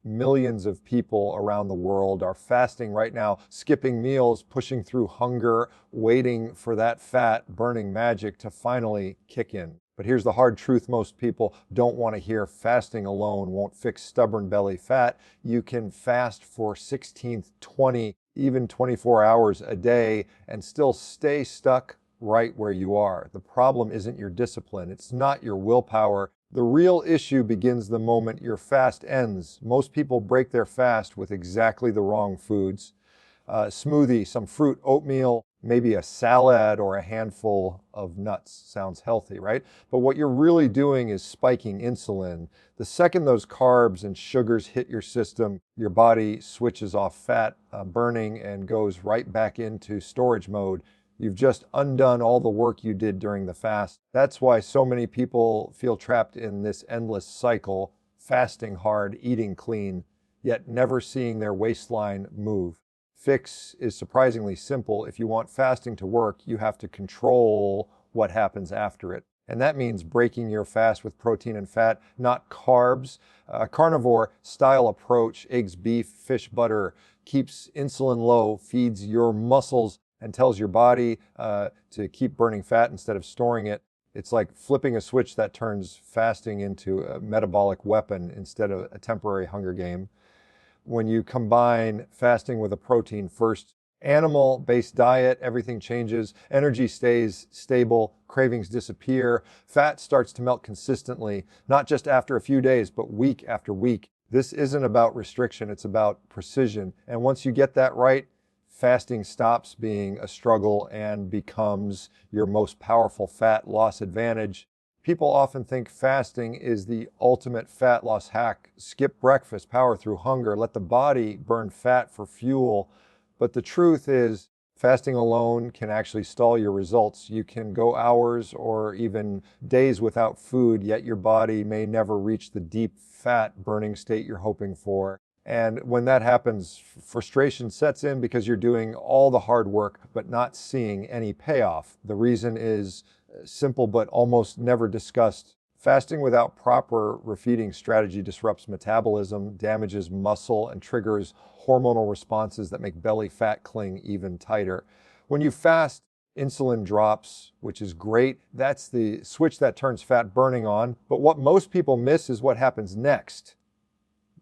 Millions of people around the world are fasting right now, skipping meals, pushing through hunger, waiting for that fat burning magic to finally kick in. But here's the hard truth most people don't want to hear. Fasting alone won't fix stubborn belly fat. You can fast for 16, 20, even 24 hours a day and still stay stuck right where you are. The problem isn't your discipline. It's not your willpower. The real issue begins the moment your fast ends. Most people break their fast with exactly the wrong foods. Smoothie, some fruit, oatmeal, maybe a salad or a handful of nuts. Sounds healthy, right? But what you're really doing is spiking insulin. The second those carbs and sugars hit your system, your body switches off fat burning and goes right back into storage mode. You've just undone all the work you did during the fast. That's why so many people feel trapped in this endless cycle, fasting hard, eating clean, yet never seeing their waistline move. Fix is surprisingly simple. If you want fasting to work, you have to control what happens after it. And that means breaking your fast with protein and fat, not carbs. A carnivore style approach, eggs, beef, fish, butter, keeps insulin low, feeds your muscles, and tells your body to keep burning fat instead of storing it. It's like flipping a switch that turns fasting into a metabolic weapon instead of a temporary hunger game. When you combine fasting with a protein first, animal-based diet, everything changes, energy stays stable, cravings disappear, fat starts to melt consistently, not just after a few days, but week after week. This isn't about restriction, it's about precision. And once you get that right, fasting stops being a struggle and becomes your most powerful fat loss advantage. People often think fasting is the ultimate fat loss hack. Skip breakfast, power through hunger, let the body burn fat for fuel. But the truth is, fasting alone can actually stall your results. You can go hours or even days without food, yet your body may never reach the deep fat burning state you're hoping for. And when that happens, frustration sets in because you're doing all the hard work but not seeing any payoff. The reason is simple but almost never discussed. Fasting without proper refeeding strategy disrupts metabolism, damages muscle, and triggers hormonal responses that make belly fat cling even tighter. When you fast, insulin drops, which is great. That's the switch that turns fat burning on. But what most people miss is what happens next.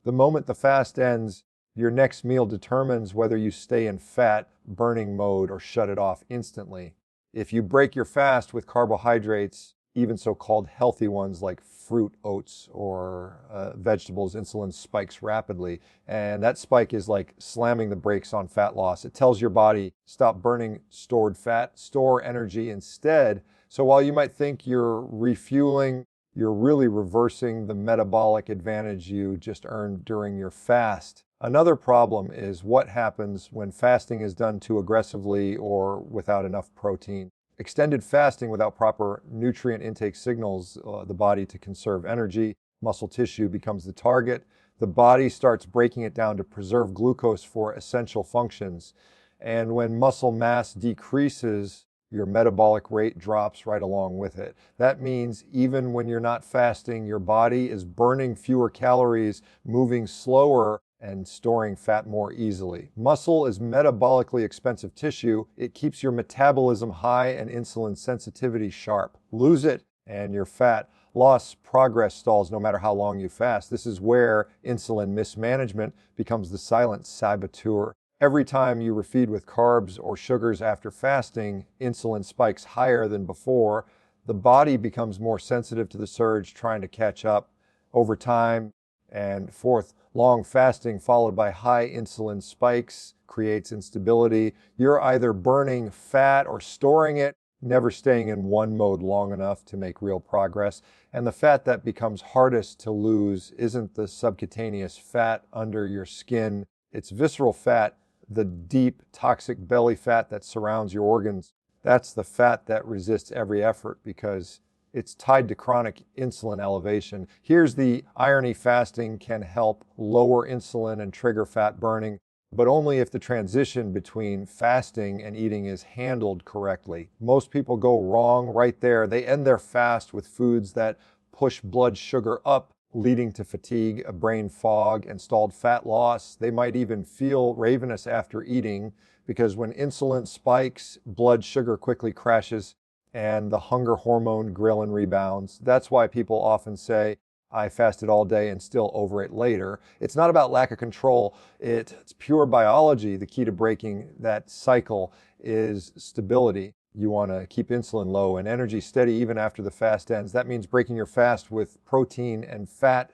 The moment the fast ends, your next meal determines whether you stay in fat burning mode or shut it off instantly. If you break your fast with carbohydrates, even so-called healthy ones like fruit, oats, or vegetables, insulin spikes rapidly. And that spike is like slamming the brakes on fat loss. It tells your body, stop burning stored fat, store energy instead. So while you might think you're refueling, you're really reversing the metabolic advantage you just earned during your fast. Another problem is what happens when fasting is done too aggressively or without enough protein. Extended fasting without proper nutrient intake signals the body to conserve energy. Muscle tissue becomes the target. The body starts breaking it down to preserve glucose for essential functions. And when muscle mass decreases, your metabolic rate drops right along with it. That means even when you're not fasting, your body is burning fewer calories, moving slower, and storing fat more easily. Muscle is metabolically expensive tissue. It keeps your metabolism high and insulin sensitivity sharp. Lose it, and your fat loss progress stalls no matter how long you fast. This is where insulin mismanagement becomes the silent saboteur. Every time you refeed with carbs or sugars after fasting, insulin spikes higher than before. The body becomes more sensitive to the surge, trying to catch up over time. And fourth, long fasting followed by high insulin spikes creates instability. You're either burning fat or storing it, never staying in one mode long enough to make real progress. And the fat that becomes hardest to lose isn't the subcutaneous fat under your skin. It's visceral fat, the deep, toxic belly fat that surrounds your organs. That's the fat that resists every effort because it's tied to chronic insulin elevation. Here's the irony: fasting can help lower insulin and trigger fat burning, but only if the transition between fasting and eating is handled correctly. Most people go wrong right there. They end their fast with foods that push blood sugar up leading to fatigue, a brain fog, and stalled fat loss. They might even feel ravenous after eating because when insulin spikes, blood sugar quickly crashes and the hunger hormone ghrelin rebounds. That's why people often say, I fasted all day and still overate later. It's not about lack of control. It's pure biology. The key to breaking that cycle is stability. You want to keep insulin low and energy steady even after the fast ends. That means breaking your fast with protein and fat,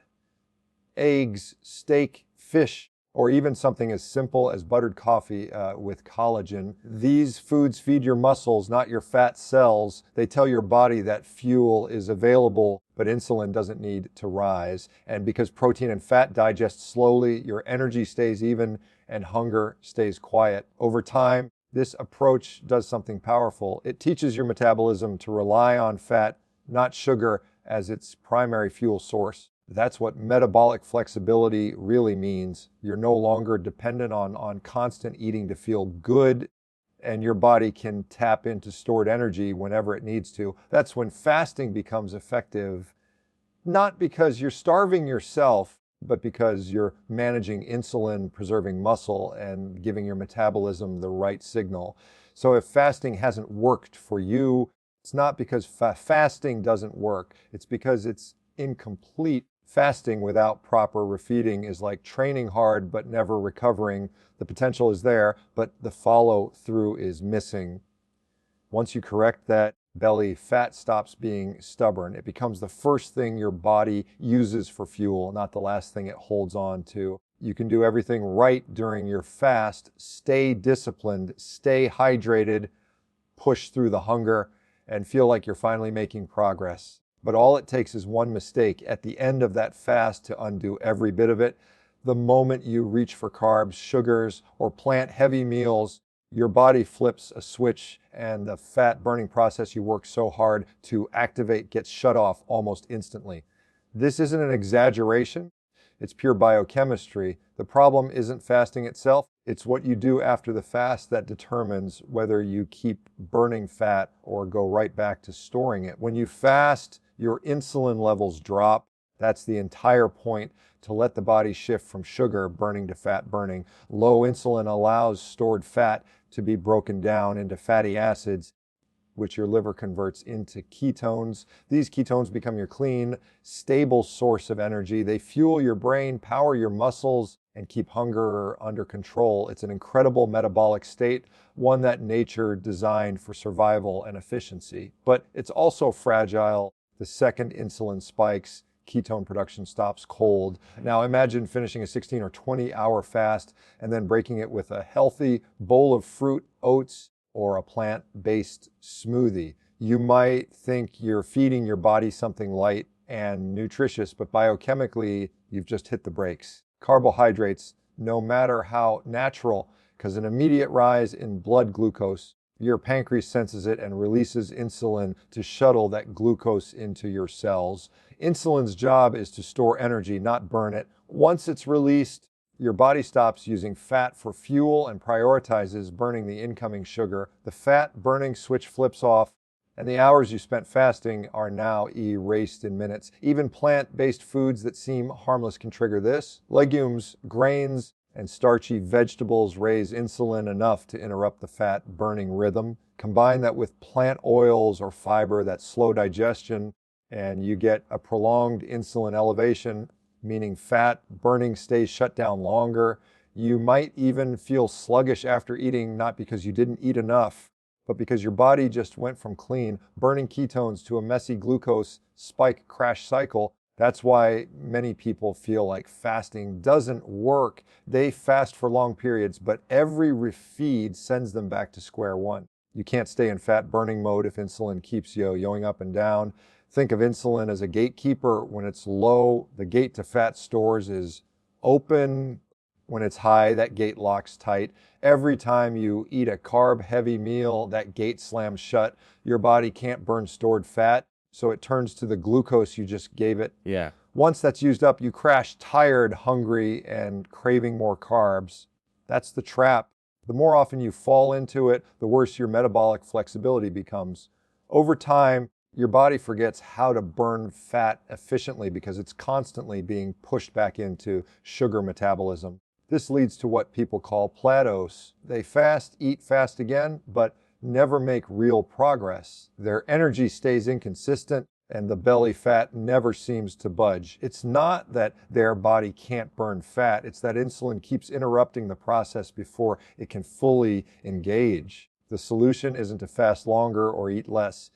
eggs, steak, fish, or even something as simple as buttered coffee with collagen. These foods feed your muscles, not your fat cells. They tell your body that fuel is available, but insulin doesn't need to rise. And because protein and fat digest slowly, your energy stays even and hunger stays quiet. Over time, this approach does something powerful. It teaches your metabolism to rely on fat, not sugar, as its primary fuel source. That's what metabolic flexibility really means. You're no longer dependent on constant eating to feel good, and your body can tap into stored energy whenever it needs to. That's when fasting becomes effective, not because you're starving yourself, but because you're managing insulin, preserving muscle, and giving your metabolism the right signal. So if fasting hasn't worked for you, it's not because fasting doesn't work. It's because it's incomplete. Fasting without proper refeeding is like training hard but never recovering. The potential is there, but the follow through is missing. Once you correct that, belly fat stops being stubborn. It becomes the first thing your body uses for fuel, not the last thing it holds on to. You can do everything right during your fast. Stay disciplined, stay hydrated, push through the hunger, and feel like you're finally making progress. But all it takes is one mistake at the end of that fast to undo every bit of it. The moment you reach for carbs, sugars, or plant-heavy meals, your body flips a switch and the fat burning process you worked so hard to activate gets shut off almost instantly. This isn't an exaggeration. It's pure biochemistry. The problem isn't fasting itself. It's what you do after the fast that determines whether you keep burning fat or go right back to storing it. When you fast, your insulin levels drop. That's the entire point, to let the body shift from sugar burning to fat burning. Low insulin allows stored fat to be broken down into fatty acids, which your liver converts into ketones. These ketones become your clean, stable source of energy. They fuel your brain, power your muscles, and keep hunger under control. It's an incredible metabolic state, one that nature designed for survival and efficiency. But it's also fragile. The second insulin spikes, ketone production stops cold. Now imagine finishing a 16 or 20-hour fast and then breaking it with a healthy bowl of fruit, oats, or a plant-based smoothie. You might think you're feeding your body something light and nutritious, but biochemically, you've just hit the brakes. Carbohydrates, no matter how natural, cause an immediate rise in blood glucose, your pancreas senses it and releases insulin to shuttle that glucose into your cells. Insulin's job is to store energy, not burn it. Once it's released, your body stops using fat for fuel and prioritizes burning the incoming sugar. The fat burning switch flips off, and the hours you spent fasting are now erased in minutes. Even plant-based foods that seem harmless can trigger this. Legumes, grains, and starchy vegetables raise insulin enough to interrupt the fat burning rhythm. Combine that with plant oils or fiber that slow digestion, and you get a prolonged insulin elevation, meaning fat burning stays shut down longer. You might even feel sluggish after eating, not because you didn't eat enough, but because your body just went from clean, burning ketones to a messy glucose spike crash cycle. That's why many people feel like fasting doesn't work. They fast for long periods, but every refeed sends them back to square one. You can't stay in fat burning mode if insulin keeps yo-yoing up and down. Think of insulin as a gatekeeper. When it's low, the gate to fat stores is open. When it's high, that gate locks tight. Every time you eat a carb-heavy meal, that gate slams shut. Your body can't burn stored fat, so it turns to the glucose you just gave it. Yeah. Once that's used up, you crash tired, hungry, and craving more carbs. That's the trap. The more often you fall into it, the worse your metabolic flexibility becomes. Over time, your body forgets how to burn fat efficiently because it's constantly being pushed back into sugar metabolism. This leads to what people call plateaus. They fast, eat fast again, but never make real progress. Their energy stays inconsistent and the belly fat never seems to budge. It's not that their body can't burn fat, it's that insulin keeps interrupting the process before it can fully engage. The solution isn't to fast longer or eat less.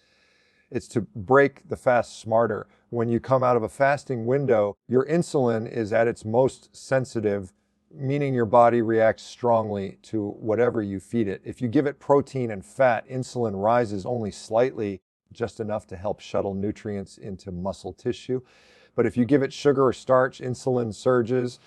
It's to break the fast smarter. When you come out of a fasting window, your insulin is at its most sensitive, meaning your body reacts strongly to whatever you feed it. If you give it protein and fat, insulin rises only slightly, just enough to help shuttle nutrients into muscle tissue. But if you give it sugar or starch, insulin surges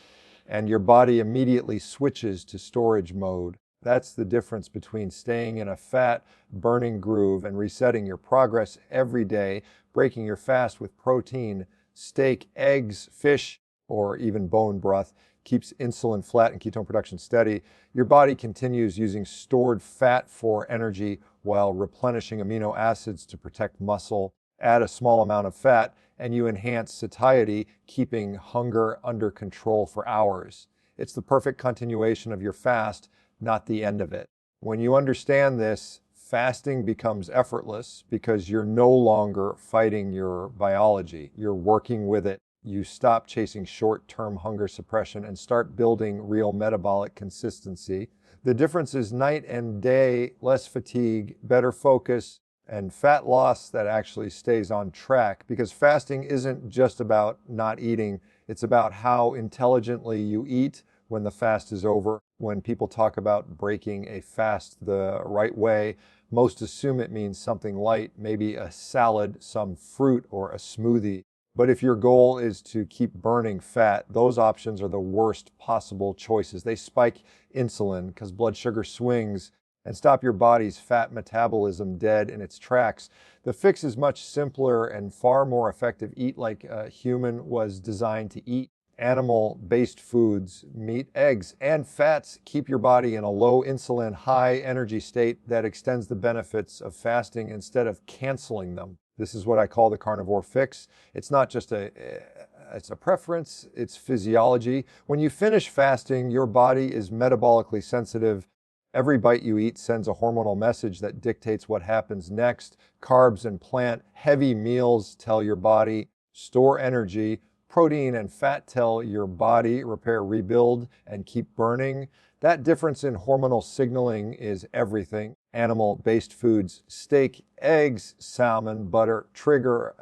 and your body immediately switches to storage mode. That's the difference between staying in a fat burning groove and resetting your progress every day, breaking your fast with protein, steak, eggs, fish, or even bone broth keeps insulin flat and ketone production steady. Your body continues using stored fat for energy while replenishing amino acids to protect muscle. Add a small amount of fat and you enhance satiety, keeping hunger under control for hours. It's the perfect continuation of your fast, not the end of it. When you understand this, fasting becomes effortless because you're no longer fighting your biology. You're working with it. You stop chasing short-term hunger suppression and start building real metabolic consistency. The difference is night and day, less fatigue, better focus, and fat loss that actually stays on track, because fasting isn't just about not eating. It's about how intelligently you eat when the fast is over. When people talk about breaking a fast the right way, most assume it means something light, maybe a salad, some fruit, or a smoothie. But if your goal is to keep burning fat, those options are the worst possible choices. They spike insulin because blood sugar swings and stop your body's fat metabolism dead in its tracks. The fix is much simpler and far more effective. Eat like a human was designed to eat. Animal-based foods, meat, eggs, and fats keep your body in a low insulin, high energy state that extends the benefits of fasting instead of canceling them. This is what I call the carnivore fix. It's not just it's a preference, it's physiology. When you finish fasting, your body is metabolically sensitive. Every bite you eat sends a hormonal message that dictates what happens next. Carbs and plant-heavy meals tell your body, store energy. Protein and fat tell your body, repair, rebuild, and keep burning. That difference in hormonal signaling is everything. Animal-based foods, steak, eggs, salmon, butter, trigger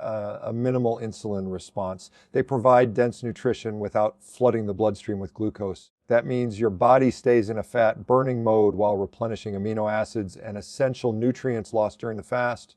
a minimal insulin response. They provide dense nutrition without flooding the bloodstream with glucose. That means your body stays in a fat burning mode while replenishing amino acids and essential nutrients lost during the fast.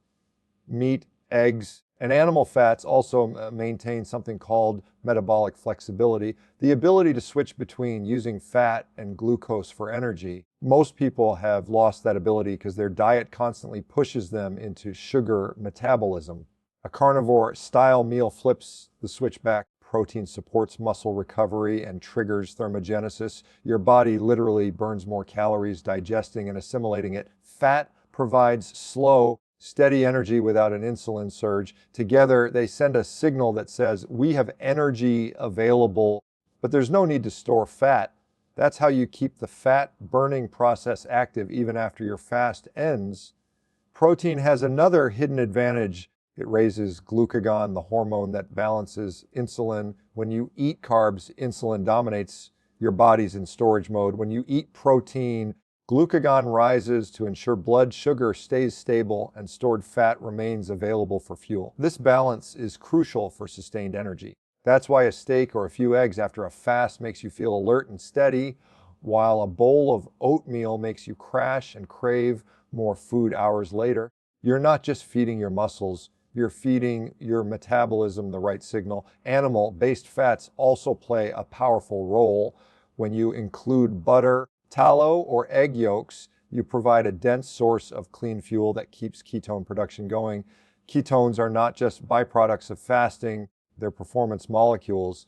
Meat, eggs, and animal fats also maintain something called metabolic flexibility, the ability to switch between using fat and glucose for energy. Most people have lost that ability because their diet constantly pushes them into sugar metabolism. A carnivore-style meal flips the switch back. Protein supports muscle recovery and triggers thermogenesis. Your body literally burns more calories digesting and assimilating it. Fat provides slow, steady energy without an insulin surge. Together, they send a signal that says, we have energy available, but there's no need to store fat. That's how you keep the fat burning process active even after your fast ends. Protein has another hidden advantage. It raises glucagon, the hormone that balances insulin. When you eat carbs, insulin dominates. Your body's in storage mode. When you eat protein, glucagon rises to ensure blood sugar stays stable and stored fat remains available for fuel. This balance is crucial for sustained energy. That's why a steak or a few eggs after a fast makes you feel alert and steady, while a bowl of oatmeal makes you crash and crave more food hours later. You're not just feeding your muscles, you're feeding your metabolism the right signal. Animal-based fats also play a powerful role. When you include butter, tallow, or egg yolks, you provide a dense source of clean fuel that keeps ketone production going. Ketones are not just byproducts of fasting, they're performance molecules.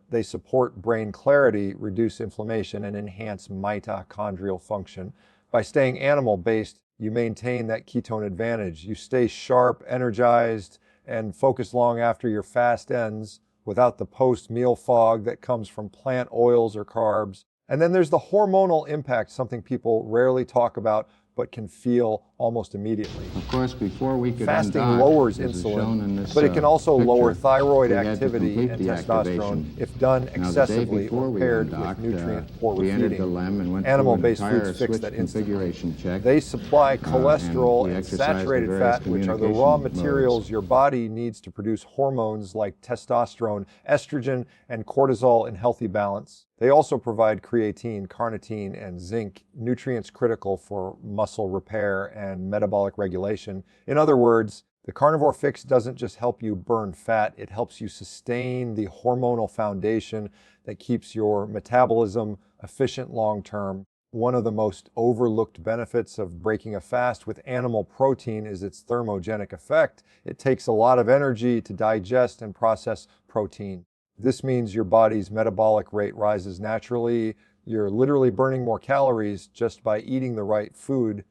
They support brain clarity, reduce inflammation, and enhance mitochondrial function. By staying animal-based, you maintain that ketone advantage. You stay sharp, energized, and focused long after your fast ends without the post-meal fog that comes from plant oils or carbs. And then there's the hormonal impact, something people rarely talk about but can feel almost immediately. Of course, before we could Fasting undock, lowers as is insulin, shown in this, but it can also picture, lower thyroid we had to activity complete and the testosterone activation. if done Now, the day excessively before or we paired with undocked, nutrient-poor we entered the refeeding. LEM and went Animal-based through an entire foods fix switch that instantly. configuration check. They supply and cholesterol we and exercised the saturated various fat, which are the raw communication materials modes. your body needs to produce hormones like testosterone, estrogen, and cortisol in healthy balance. They also provide creatine, carnitine, and zinc, nutrients critical for muscle repair and metabolic regulation. In other words, the Carnivore Fix doesn't just help you burn fat, it helps you sustain the hormonal foundation that keeps your metabolism efficient long term. One of the most overlooked benefits of breaking a fast with animal protein is its thermogenic effect. It takes a lot of energy to digest and process protein. This means your body's metabolic rate rises naturally. You're literally burning more calories just by eating the right food.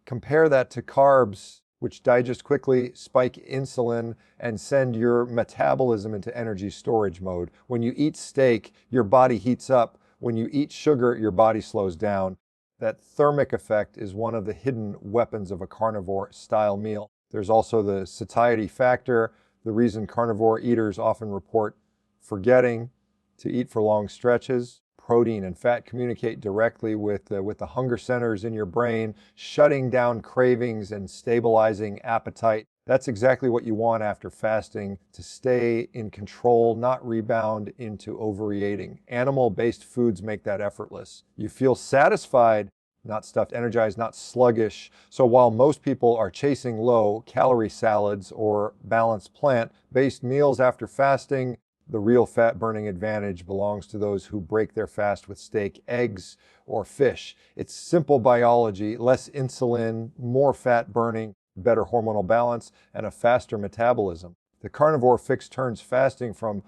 Compare that to carbs, which digest quickly, spike insulin, and send your metabolism into energy storage mode. When you eat steak, your body heats up. When you eat sugar, your body slows down. That thermic effect is one of the hidden weapons of a carnivore-style meal. There's also the satiety factor, the reason carnivore eaters often report forgetting to eat for long stretches. Protein and fat communicate directly with the hunger centers in your brain, shutting down cravings and stabilizing appetite. That's exactly what you want after fasting, to stay in control, not rebound into overeating. Animal-based foods make that effortless. You feel satisfied, not stuffed, energized, not sluggish. So while most people are chasing low-calorie salads or balanced plant-based meals after fasting, the real fat-burning advantage belongs to those who break their fast with steak, eggs, or fish. It's simple biology: less insulin, more fat burning, better hormonal balance, and a faster metabolism. The Carnivore Fix turns fasting from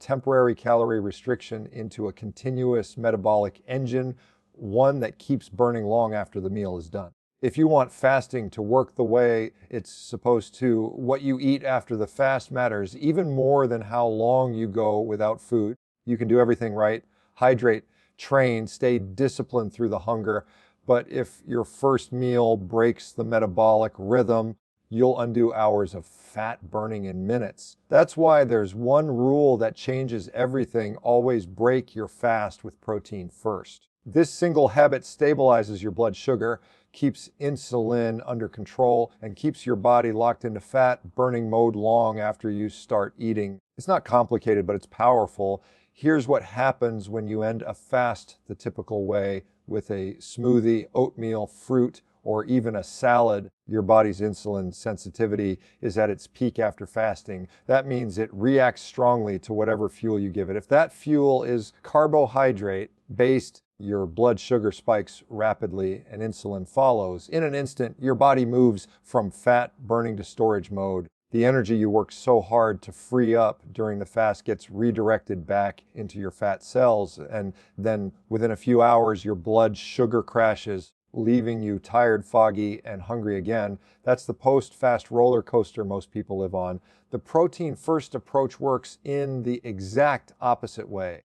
temporary calorie restriction into a continuous metabolic engine, one that keeps burning long after the meal is done. If you want fasting to work the way it's supposed to, what you eat after the fast matters even more than how long you go without food. You can do everything right: hydrate, train, stay disciplined through the hunger. But if your first meal breaks the metabolic rhythm, you'll undo hours of fat burning in minutes. That's why there's one rule that changes everything: always break your fast with protein first. This single habit stabilizes your blood sugar, keeps insulin under control, and keeps your body locked into fat burning mode long after you start eating. It's not complicated, but it's powerful. Here's what happens when you end a fast the typical way, with a smoothie, oatmeal, fruit, or even a salad. Your body's insulin sensitivity is at its peak after fasting. That means it reacts strongly to whatever fuel you give it. If that fuel is carbohydrate-based, your blood sugar spikes rapidly and insulin follows. In an instant, your body moves from fat burning to storage mode. The energy you worked so hard to free up during the fast gets redirected back into your fat cells, and then within a few hours, your blood sugar crashes, leaving you tired, foggy, and hungry again. That's the post-fast roller coaster most people live on. The protein-first approach works in the exact opposite way.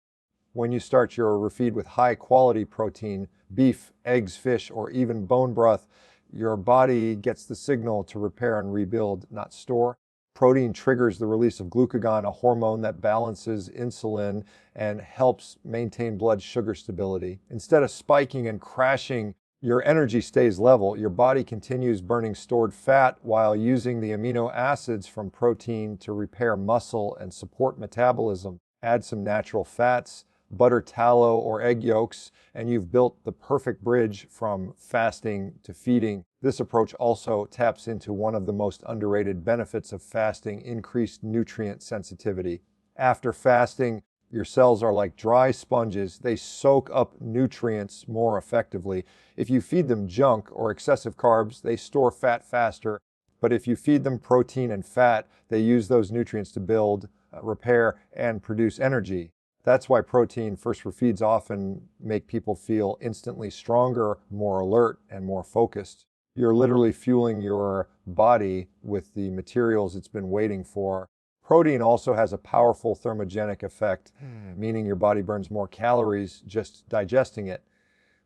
When you start your Refeed with high-quality protein, beef, eggs, fish, or even bone broth, your body gets the signal to repair and rebuild, not store. Protein triggers the release of glucagon, a hormone that balances insulin and helps maintain blood sugar stability. Instead of spiking and crashing, your energy stays level. Your body continues burning stored fat while using the amino acids from protein to repair muscle and support metabolism. Add some natural fats, butter, tallow, or egg yolks, and you've built the perfect bridge from fasting to feeding. This approach also taps into one of the most underrated benefits of fasting: increased nutrient sensitivity. After fasting, your cells are like dry sponges. They soak up nutrients more effectively. If you feed them junk or excessive carbs, they store fat faster. But if you feed them protein and fat, they use those nutrients to build, repair, and produce energy. That's why protein-first refeeds often make people feel instantly stronger, more alert, and more focused. You're literally fueling your body with the materials it's been waiting for. Protein also has a powerful thermogenic effect, meaning your body burns more calories just digesting it.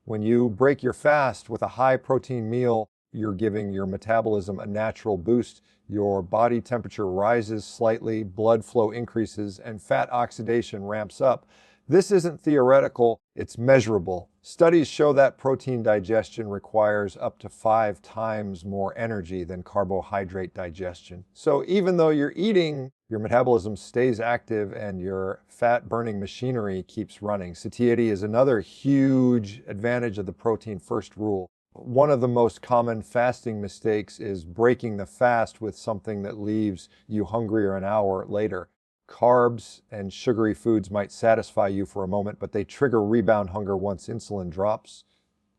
When you break your fast with a high protein meal, you're giving your metabolism a natural boost. Your body temperature rises slightly, blood flow increases, and fat oxidation ramps up. This isn't theoretical, it's measurable. Studies show that protein digestion requires up to 5 times more energy than carbohydrate digestion. So even though you're eating, your metabolism stays active and your fat burning machinery keeps running. Satiety is another huge advantage of the protein first rule. One of the most common fasting mistakes is breaking the fast with something that leaves you hungrier an hour later. Carbs and sugary foods might satisfy you for a moment, but they trigger rebound hunger once insulin drops.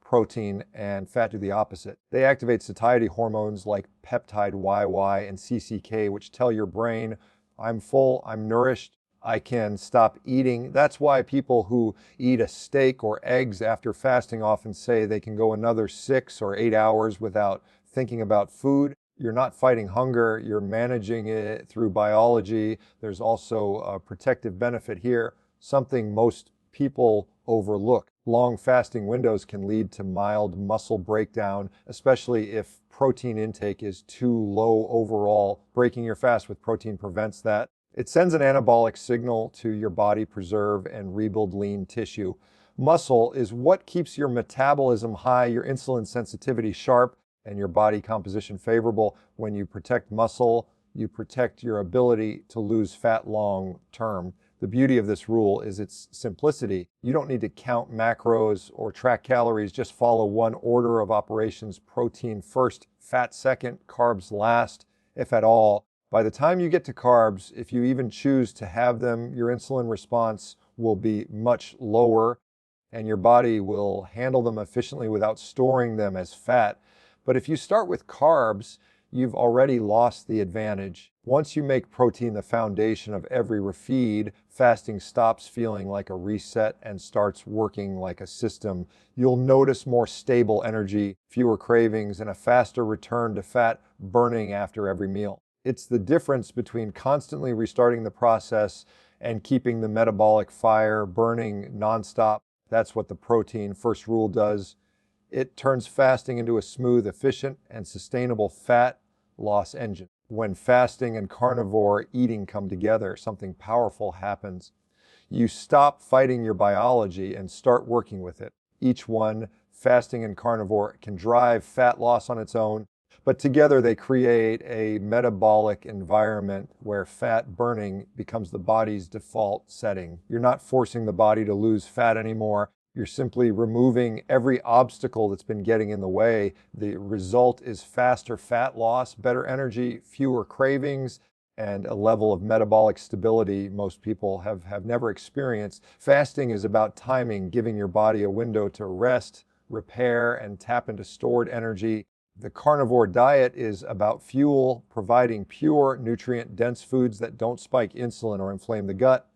Protein and fat do the opposite. They activate satiety hormones like peptide YY and CCK, which tell your brain, I'm full, I'm nourished, I can stop eating. That's why people who eat a steak or eggs after fasting often say they can go another 6 or 8 hours without thinking about food. You're not fighting hunger, you're managing it through biology. There's also a protective benefit here, something most people overlook. Long fasting windows can lead to mild muscle breakdown, especially if protein intake is too low overall. Breaking your fast with protein prevents that. It sends an anabolic signal to your body, preserve and rebuild lean tissue. Muscle is what keeps your metabolism high, your insulin sensitivity sharp, and your body composition favorable. When you protect muscle, you protect your ability to lose fat long term. The beauty of this rule is its simplicity. You don't need to count macros or track calories, just follow one order of operations: protein first, fat second, carbs last, if at all. By the time you get to carbs, if you even choose to have them, your insulin response will be much lower and your body will handle them efficiently without storing them as fat. But if you start with carbs, you've already lost the advantage. Once you make protein the foundation of every refeed, fasting stops feeling like a reset and starts working like a system. You'll notice more stable energy, fewer cravings, and a faster return to fat burning after every meal. It's the difference between constantly restarting the process and keeping the metabolic fire burning nonstop. That's what the protein first rule does. It turns fasting into a smooth, efficient, and sustainable fat loss engine. When fasting and carnivore eating come together, something powerful happens. You stop fighting your biology and start working with it. Each one, fasting and carnivore, can drive fat loss on its own, but together they create a metabolic environment where fat burning becomes the body's default setting. You're not forcing the body to lose fat anymore. You're simply removing every obstacle that's been getting in the way. The result is faster fat loss, better energy, fewer cravings, and a level of metabolic stability most people have never experienced. Fasting is about timing, giving your body a window to rest, repair, and tap into stored energy. The carnivore diet is about fuel, providing pure, nutrient-dense foods that don't spike insulin or inflame the gut.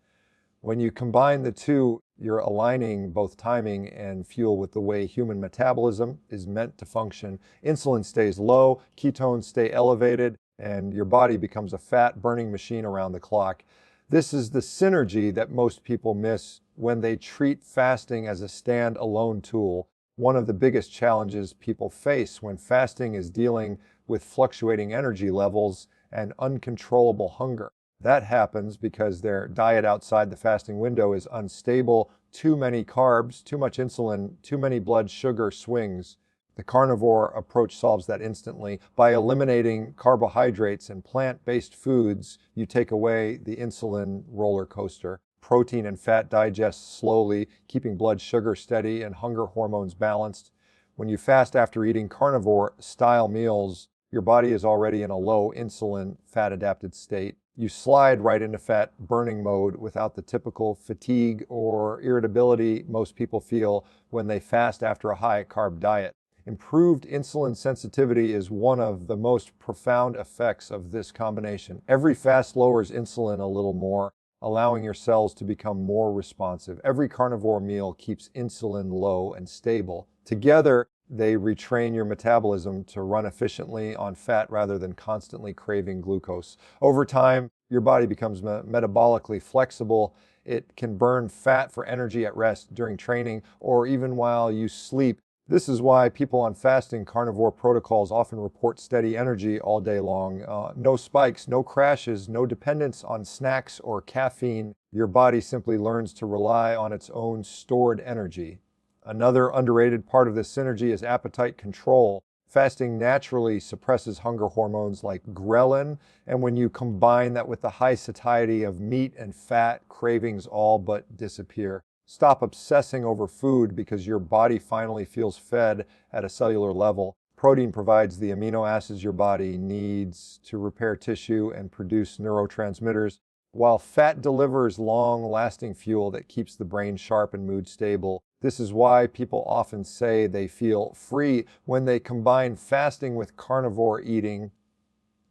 When you combine the two, you're aligning both timing and fuel with the way human metabolism is meant to function. Insulin stays low, ketones stay elevated, and your body becomes a fat-burning machine around the clock. This is the synergy that most people miss when they treat fasting as a stand-alone tool. One of the biggest challenges people face when fasting is dealing with fluctuating energy levels and uncontrollable hunger. That happens because their diet outside the fasting window is unstable, too many carbs, too much insulin, too many blood sugar swings. The carnivore approach solves that instantly. By eliminating carbohydrates and plant-based foods, you take away the insulin roller coaster. Protein and fat digest slowly, keeping blood sugar steady and hunger hormones balanced. When you fast after eating carnivore-style meals, your body is already in a low insulin, fat-adapted state. You slide right into fat burning mode without the typical fatigue or irritability most people feel when they fast after a high carb diet. Improved insulin sensitivity is one of the most profound effects of this combination. Every fast lowers insulin a little more, allowing your cells to become more responsive. Every carnivore meal keeps insulin low and stable. Together, they retrain your metabolism to run efficiently on fat rather than constantly craving glucose. Over time, your body becomes metabolically flexible. It can burn fat for energy at rest during training or even while you sleep. This is why people on fasting carnivore protocols often report steady energy all day long. No spikes, no crashes, no dependence on snacks or caffeine. Your body simply learns to rely on its own stored energy. Another underrated part of this synergy is appetite control. Fasting naturally suppresses hunger hormones like ghrelin, and when you combine that with the high satiety of meat and fat, cravings all but disappear. Stop obsessing over food because your body finally feels fed at a cellular level. Protein provides the amino acids your body needs to repair tissue and produce neurotransmitters, while fat delivers long-lasting fuel that keeps the brain sharp and mood stable. This is why people often say they feel free when they combine fasting with carnivore eating.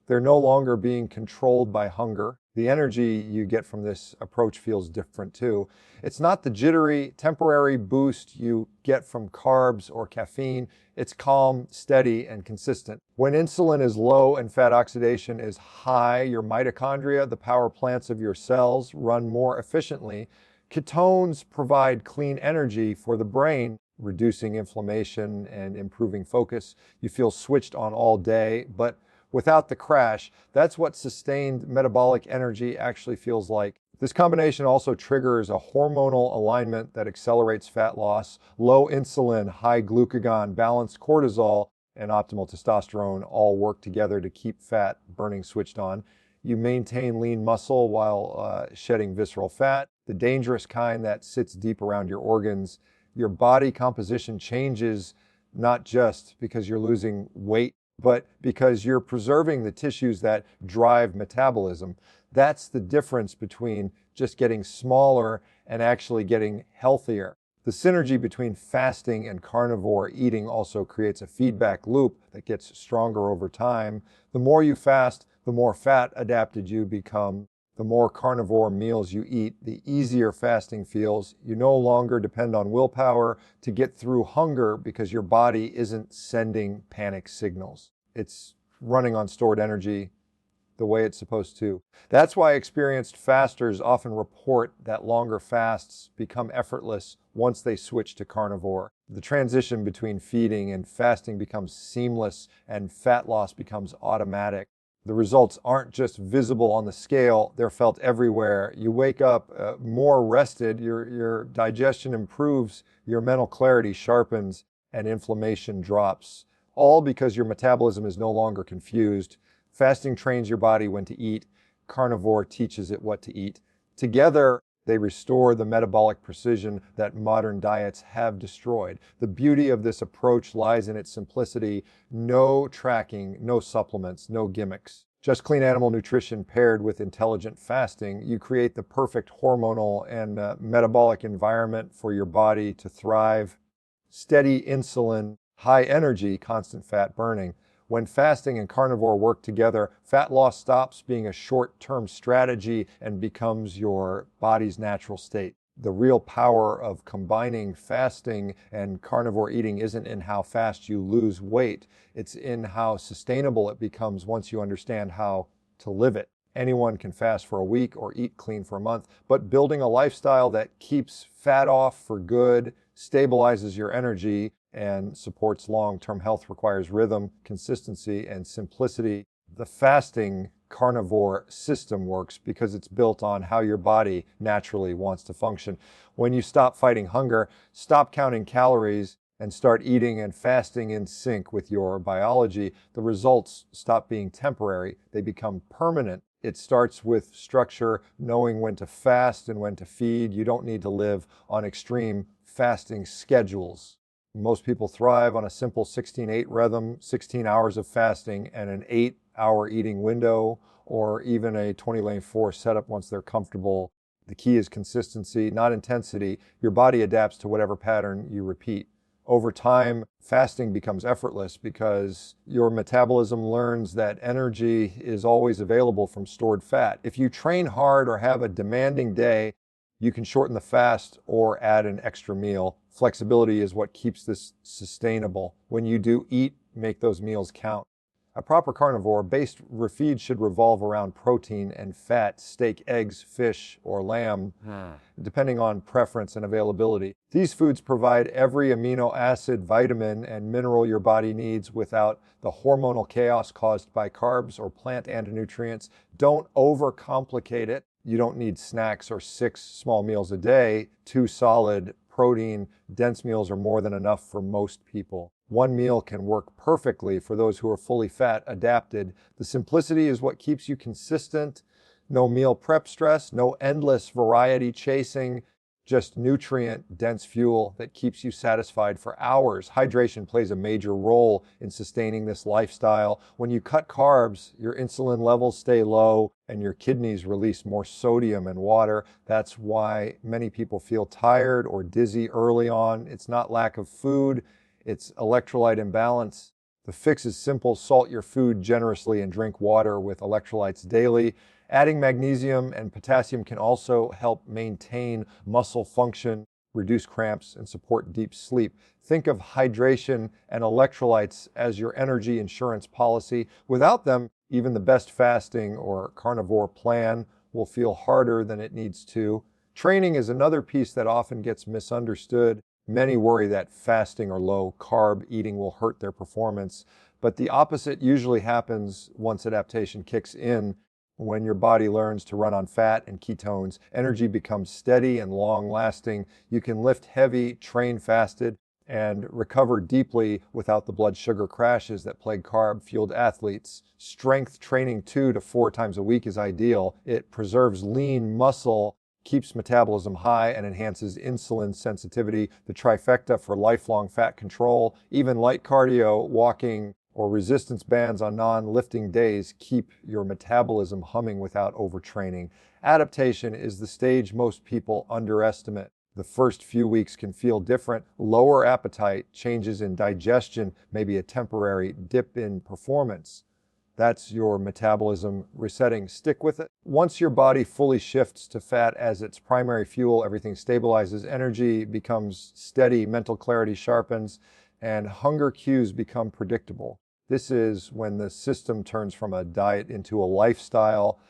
They're no longer being controlled by hunger. The energy you get from this approach feels different too. It's not the jittery, temporary boost you get from carbs or caffeine. It's calm, steady, and consistent. When insulin is low and fat oxidation is high, your mitochondria, the power plants of your cells, run more efficiently. Ketones provide clean energy for the brain, reducing inflammation and improving focus. You feel switched on all day, but without the crash. That's what sustained metabolic energy actually feels like. This combination also triggers a hormonal alignment that accelerates fat loss. Low insulin, high glucagon, balanced cortisol, and optimal testosterone all work together to keep fat burning switched on. You maintain lean muscle while shedding visceral fat, the dangerous kind that sits deep around your organs. Your body composition changes not just because you're losing weight, but because you're preserving the tissues that drive metabolism. That's the difference between just getting smaller and actually getting healthier. The synergy between fasting and carnivore eating also creates a feedback loop that gets stronger over time. The more you fast, the more fat adapted you become. The more carnivore meals you eat, the easier fasting feels. You no longer depend on willpower to get through hunger because your body isn't sending panic signals. It's running on stored energy the way it's supposed to. That's why experienced fasters often report that longer fasts become effortless once they switch to carnivore. The transition between feeding and fasting becomes seamless and fat loss becomes automatic. The results aren't just visible on the scale, they're felt everywhere. You wake up more rested, your digestion improves, your mental clarity sharpens, and inflammation drops. All because your metabolism is no longer confused. Fasting trains your body when to eat. Carnivore teaches it what to eat. Together, they restore the metabolic precision that modern diets have destroyed. The beauty of this approach lies in its simplicity. No tracking, no supplements, no gimmicks. Just clean animal nutrition paired with intelligent fasting. You create the perfect hormonal and metabolic environment for your body to thrive. Steady insulin, high energy, constant fat burning. When fasting and carnivore work together, fat loss stops being a short-term strategy and becomes your body's natural state. The real power of combining fasting and carnivore eating isn't in how fast you lose weight. It's in how sustainable it becomes once you understand how to live it. Anyone can fast for a week or eat clean for a month, but building a lifestyle that keeps fat off for good, stabilizes your energy, and supports long-term health requires rhythm, consistency, and simplicity. The fasting carnivore system works because it's built on how your body naturally wants to function. When you stop fighting hunger, stop counting calories, and start eating and fasting in sync with your biology, the results stop being temporary. They become permanent. It starts with structure, knowing when to fast and when to feed. You don't need to live on extreme fasting schedules. Most people thrive on a simple 16-8 rhythm, 16 hours of fasting and an 8-hour eating window, or even a 20-lane-4 setup once they're comfortable. The key is consistency, not intensity. Your body adapts to whatever pattern you repeat. Over time, fasting becomes effortless because your metabolism learns that energy is always available from stored fat. If you train hard or have a demanding day, You can shorten the fast or add an extra meal. Flexibility is what keeps this sustainable. When you do eat, make those meals count. A proper carnivore-based refeed should revolve around protein and fat, steak, eggs, fish, or lamb, depending on preference and availability. These foods provide every amino acid, vitamin, and mineral your body needs without the hormonal chaos caused by carbs or plant antinutrients. Don't overcomplicate it. You don't need snacks or 6 small meals a day. 2 solid, protein-dense meals are more than enough for most people. 1 meal can work perfectly for those who are fully fat adapted. The simplicity is what keeps you consistent. No meal prep stress, no endless variety chasing, just nutrient-dense fuel that keeps you satisfied for hours. Hydration plays a major role in sustaining this lifestyle. When you cut carbs, your insulin levels stay low and your kidneys release more sodium and water. That's why many people feel tired or dizzy early on. It's not lack of food, it's electrolyte imbalance. The fix is simple. Salt your food generously and drink water with electrolytes daily. Adding magnesium and potassium can also help maintain muscle function, reduce cramps, and support deep sleep. Think of hydration and electrolytes as your energy insurance policy. Without them, even the best fasting or carnivore plan will feel harder than it needs to. Training is another piece that often gets misunderstood. Many worry that fasting or low carb eating will hurt their performance, but the opposite usually happens once adaptation kicks in. When your body learns to run on fat and ketones, energy becomes steady and long-lasting. You can lift heavy, train fasted, and recover deeply without the blood sugar crashes that plague carb-fueled athletes. Strength training 2 to 4 times a week is ideal. It preserves lean muscle, keeps metabolism high, and enhances insulin sensitivity, the trifecta for lifelong fat control. Even light cardio, walking, or resistance bands on non-lifting days keep your metabolism humming without overtraining. Adaptation is the stage most people underestimate. The first few weeks can feel different. Lower appetite, changes in digestion, maybe a temporary dip in performance. That's your metabolism resetting. Stick with it. Once your body fully shifts to fat as its primary fuel, everything stabilizes, energy becomes steady, mental clarity sharpens, and hunger cues become predictable. This is when the system turns from a diet into a lifestyle.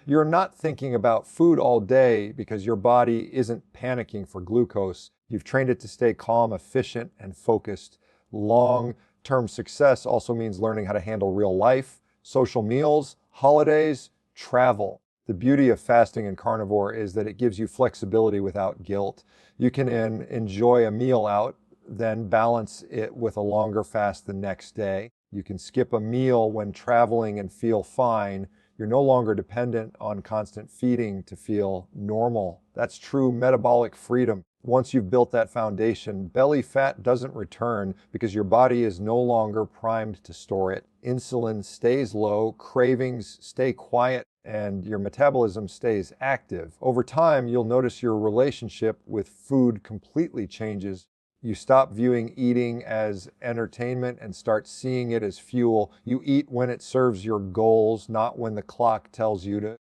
You're not thinking about food all day because your body isn't panicking for glucose. You've trained it to stay calm, efficient, and focused. Long-term success also means learning how to handle real life, social meals, holidays, travel. The beauty of fasting and carnivore is that it gives you flexibility without guilt. You can enjoy a meal out, then balance it with a longer fast the next day. You can skip a meal when traveling and feel fine. You're no longer dependent on constant feeding to feel normal. That's true metabolic freedom. Once you've built that foundation, belly fat doesn't return because your body is no longer primed to store it. Insulin stays low, cravings stay quiet, and your metabolism stays active. Over time, you'll notice your relationship with food completely changes. You stop viewing eating as entertainment and start seeing it as fuel. You eat when it serves your goals, not when the clock tells you to.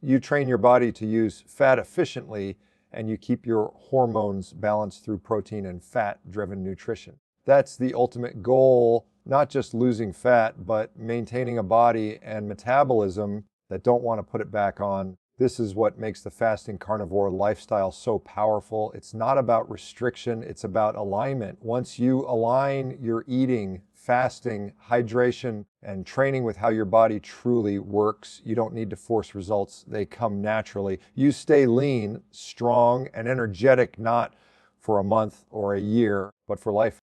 You train your body to use fat efficiently, and you keep your hormones balanced through protein and fat-driven nutrition. That's the ultimate goal, not just losing fat, but maintaining a body and metabolism that don't want to put it back on. This is what makes the fasting carnivore lifestyle so powerful. It's not about restriction, it's about alignment. Once you align your eating, fasting, hydration, and training with how your body truly works, you don't need to force results. They come naturally. You stay lean, strong, and energetic, not for a month or a year, but for life.